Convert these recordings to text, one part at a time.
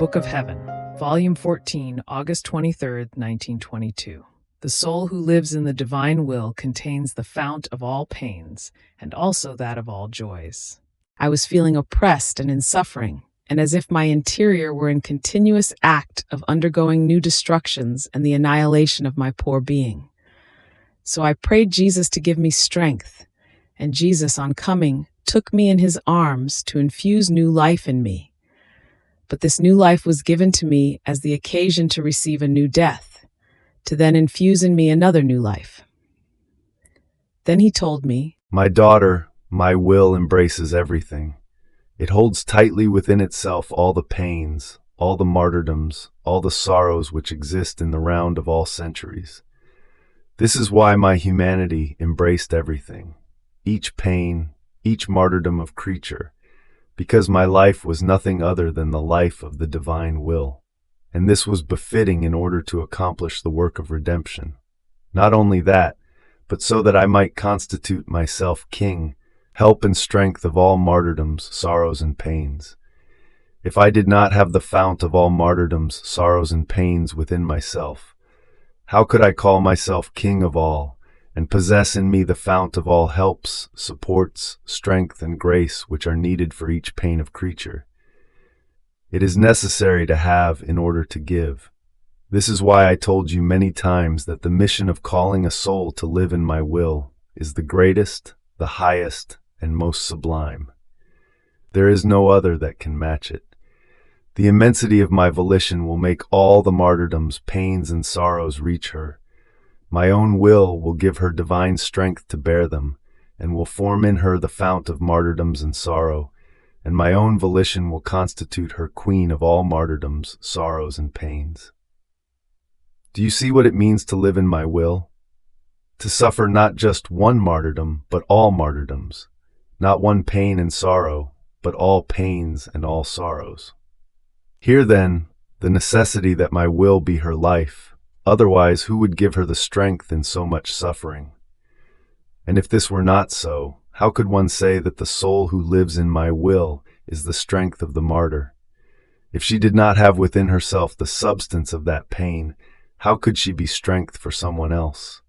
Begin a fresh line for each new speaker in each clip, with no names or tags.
Book of Heaven, Volume 14, August 23, 1922. The soul who lives in the divine will contains the fount of all pains and also that of all joys. I was feeling oppressed and in suffering, and as if my interior were in continuous act of undergoing new destructions and the annihilation of my poor being. So I prayed Jesus to give me strength, and Jesus, on coming, took me in his arms to infuse new life in me. But this new life was given to me as the occasion to receive a new death, to then infuse in me another new life. Then he told me,
"My daughter, my will embraces everything. It holds tightly within itself all the pains, all the martyrdoms, all the sorrows which exist in the round of all centuries. This is why my humanity embraced everything, each pain, each martyrdom of creature, because my life was nothing other than the life of the divine will, and this was befitting in order to accomplish the work of redemption. Not only that, but so that I might constitute myself king, help and strength of all martyrdoms, sorrows and pains. If I did not have the fount of all martyrdoms, sorrows and pains within myself, how could I call myself king of all, and possess in me the fount of all helps, supports, strength, and grace which are needed for each pain of creature? It is necessary to have in order to give. This is why I told you many times that the mission of calling a soul to live in my will is the greatest, the highest, and most sublime. There is no other that can match it. The immensity of my volition will make all the martyrdoms, pains, and sorrows reach her. My own will give her divine strength to bear them, and will form in her the fount of martyrdoms and sorrow, and my own volition will constitute her queen of all martyrdoms, sorrows, and pains. Do you see what it means to live in my will? To suffer not just one martyrdom, but all martyrdoms, not one pain and sorrow, but all pains and all sorrows. Hear then the necessity that my will be her life, otherwise who would give her the strength in so much suffering? And if this were not so, how could one say that the soul who lives in my will is the strength of the martyr? If she did not have within herself the substance of that pain, how could she be strength for someone else?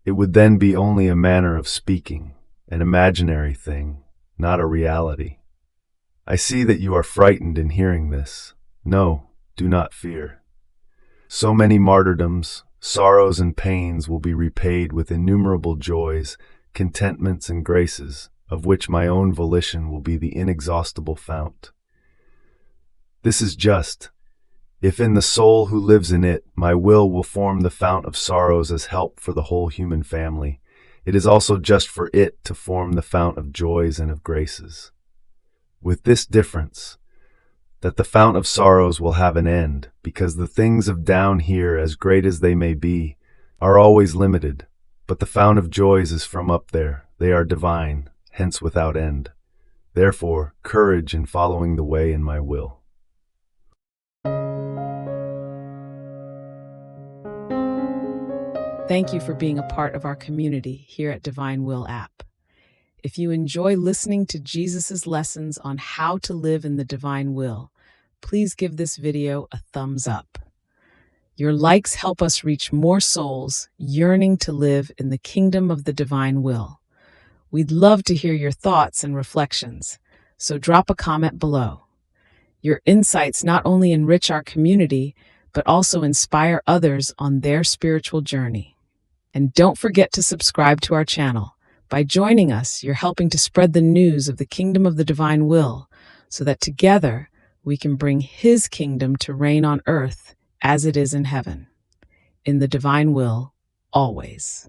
It would then be only a manner of speaking, an imaginary thing, not a reality. I see that you are frightened in hearing this. No, do not fear. So many martyrdoms, sorrows, and pains will be repaid with innumerable joys, contentments, and graces, of which my own volition will be the inexhaustible fount. This is just. If in the soul who lives in it, my will form the fount of sorrows as help for the whole human family, it is also just for it to form the fount of joys and of graces. With this difference, that the fount of sorrows will have an end, because the things of down here, as great as they may be, are always limited, but the fount of joys is from up there. They are divine, hence without end. Therefore, courage in following the way in my will.
Thank you for being a part of our community here at Divine Will app. If you enjoy listening to Jesus' lessons on how to live in the divine will, please give this video a thumbs up. Your likes help us reach more souls yearning to live in the kingdom of the divine will. We'd love to hear your thoughts and reflections, so drop a comment below. Your insights not only enrich our community, but also inspire others on their spiritual journey. And don't forget to subscribe to our channel. By joining us, you're helping to spread the news of the kingdom of the divine will, so that together we can bring his kingdom to reign on earth as it is in heaven. In the divine will, always.